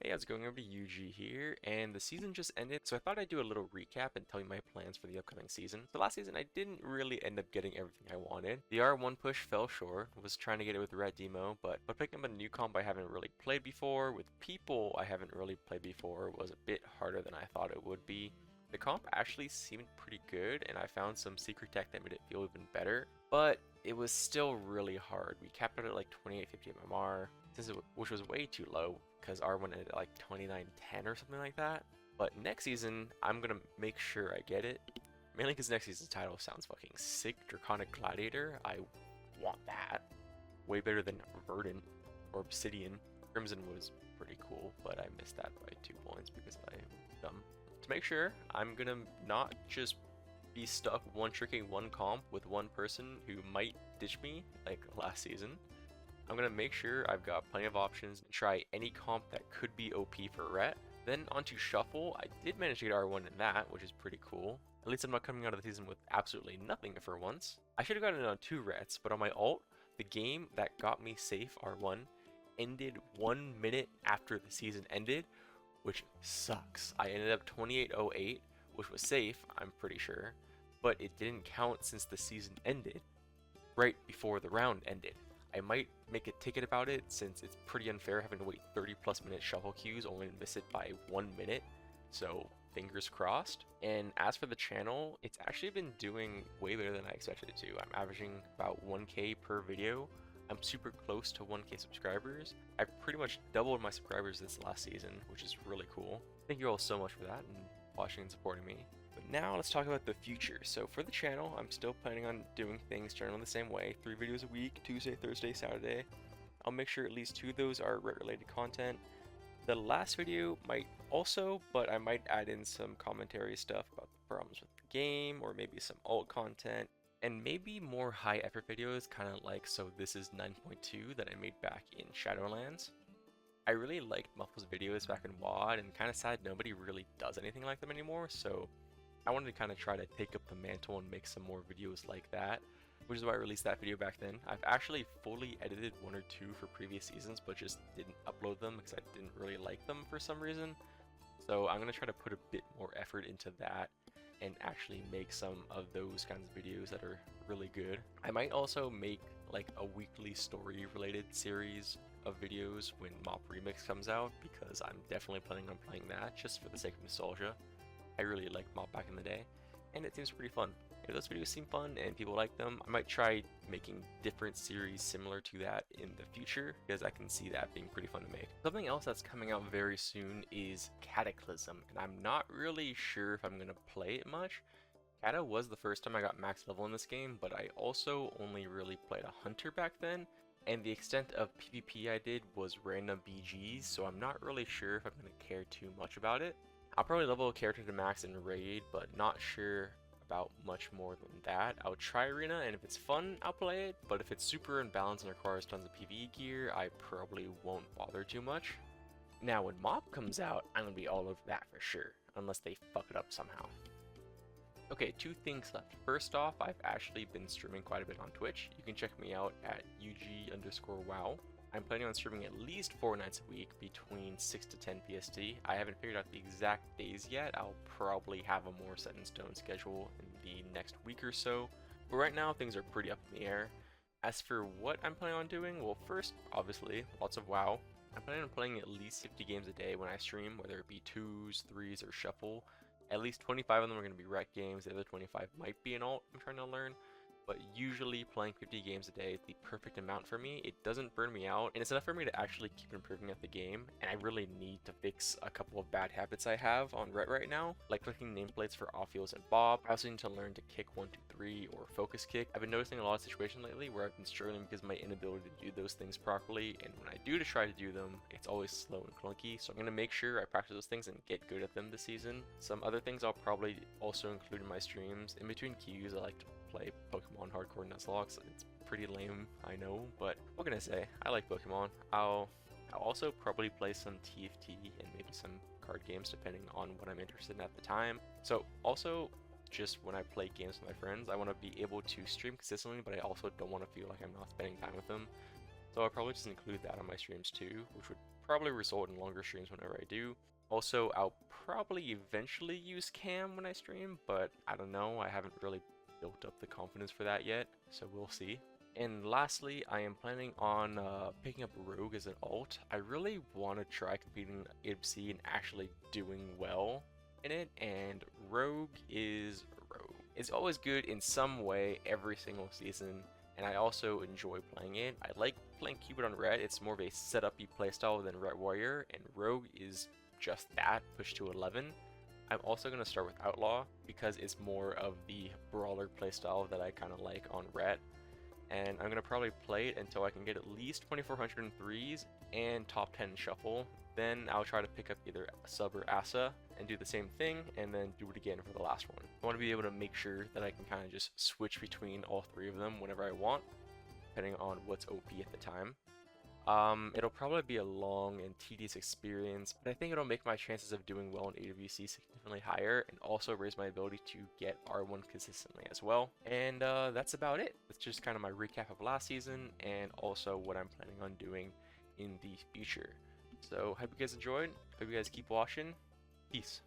Hey, how's it going? Everybody, UG here, and the season just ended, so I thought I'd do a little recap and tell you my plans for the upcoming season. So last season, I didn't really end up getting everything I wanted. The R1 push fell short, was trying to get it with Red Demo, but picking up a new comp I haven't really played before, with people I haven't really played before, was a bit harder than I thought it would be. The comp actually seemed pretty good, and I found some secret tech that made it feel even better, but it was still really hard. We capped it at like 2850 MMR, which was way too low because R1 ended at like 2910 or something like that. But next season, I'm gonna make sure I get it. Mainly because next season's title sounds fucking sick. Draconic Gladiator. I want that. Way better than Verdant or Obsidian. Crimson was pretty cool, but I missed that by 2 points because I'm dumb. To make sure, I'm gonna not just be stuck one-tricking one comp with one person who might ditch me like last season. I'm going to make sure I've got plenty of options and try any comp that could be OP for Ret. Then onto Shuffle, I did manage to get R1 in that, which is pretty cool. At least I'm not coming out of the season with absolutely nothing for once. I should have gotten it on 2 Rets, but on my ult, the game that got me safe R1 ended 1 minute after the season ended, which sucks. I ended up 2808, which was safe, I'm pretty sure, but it didn't count since the season ended, right before the round ended. I might make a ticket about it since it's pretty unfair having to wait 30+ minute shuffle queues only to miss it by 1 minute, so fingers crossed. And as for the channel, it's actually been doing way better than I expected it to. I'm averaging about 1K per video. I'm super close to 1K subscribers. I've pretty much doubled my subscribers this last season, which is really cool. Thank you all so much for that and watching and supporting me. But now let's talk about the future. So for the channel, I'm still planning on doing things generally the same way. 3 videos a week, Tuesday, Thursday, Saturday. I'll make sure at least 2 of those are related content. The last video might also, but I might add in some commentary stuff about the problems with the game, or maybe some alt content, and maybe more high effort videos, kind of like So This Is 9.2 that I made back in Shadowlands. I really liked Muffle's videos back in WoD, and kind of sad nobody really does anything like them anymore, so I wanted to kind of try to take up the mantle and make some more videos like that, which is why I released that video back then. I've actually fully edited 1 or 2 for previous seasons, but just didn't upload them because I didn't really like them for some reason. So I'm going to try to put a bit more effort into that and actually make some of those kinds of videos that are really good. I might also make like a weekly story related series of videos when Mop Remix comes out, because I'm definitely planning on playing that just for the sake of nostalgia. I really liked Mop back in the day, and it seems pretty fun. If those videos seem fun and people like them, I might try making different series similar to that in the future, because I can see that being pretty fun to make. Something else that's coming out very soon is Cataclysm, and I'm not really sure if I'm going to play it much. Cata was the first time I got max level in this game, but I also only really played a hunter back then, and the extent of PvP I did was random BGs, so I'm not really sure if I'm going to care too much about it. I'll probably level a character to max in Raid, but not sure about much more than that. I'll try Arena, and if it's fun, I'll play it, but if it's super unbalanced and requires tons of PvE gear, I probably won't bother too much. Now, when Mop comes out, I'm going to be all over that for sure, unless they fuck it up somehow. Okay, 2 things left. First off, I've actually been streaming quite a bit on Twitch. You can check me out at UG_WoW. I'm planning on streaming at least 4 nights a week between 6 to 10 PST. I haven't figured out the exact days yet. I'll probably have a more set in stone schedule in the next week or so. But right now, things are pretty up in the air. As for what I'm planning on doing, well, first, obviously, lots of WoW. I'm planning on playing at least 50 games a day when I stream, whether it be 2s, 3s, or Shuffle. At least 25 of them are going to be rec games, the other 25 might be an alt I'm trying to learn. But usually playing 50 games a day is the perfect amount for me. It doesn't burn me out, and it's enough for me to actually keep improving at the game, and I really need to fix a couple of bad habits I have on Ret right now, like clicking nameplates for Ophios and Bob. I also need to learn to kick 1, 2, 3 or focus kick. I've been noticing a lot of situations lately where I've been struggling because of my inability to do those things properly, and when I do try to do them, it's always slow and clunky, so I'm going to make sure I practice those things and get good at them this season. Some other things I'll probably also include in my streams. In between queues, I like to play Pokemon Hardcore Nuzlocke. It's pretty lame, I know, but what can I say? I like Pokemon. I'll also probably play some TFT and maybe some card games depending on what I'm interested in at the time. So also, just when I play games with my friends, I want to be able to stream consistently, but I also don't want to feel like I'm not spending time with them. So I'll probably just include that on my streams too, which would probably result in longer streams whenever I do. Also, I'll probably eventually use cam when I stream, but I don't know. I haven't really built up the confidence for that yet, so we'll see. And lastly, I am planning on picking up Rogue as an alt. I really want to try competing in IBC and actually doing well in it, and Rogue is Rogue. It's always good in some way every single season, and I also enjoy playing it. I like playing Cupid on Red. It's more of a setup-y playstyle than Red Warrior, and Rogue is just that, pushed to 11. I'm also going to start with Outlaw because it's more of the brawler playstyle that I kind of like on Red. And I'm going to probably play it until I can get at least 2400 in threes and top 10 shuffle. Then I'll try to pick up either Sub or Asa and do the same thing, and then do it again for the last one. I want to be able to make sure that I can kind of just switch between all three of them whenever I want, depending on what's OP at the time. It'll probably be a long and tedious experience, but I think it'll make my chances of doing well in AWC significantly higher, and also raise my ability to get R1 consistently as well. And that's about it. That's just kind of my recap of last season, and also what I'm planning on doing in the future. So hope you guys enjoyed. Hope you guys keep watching. Peace.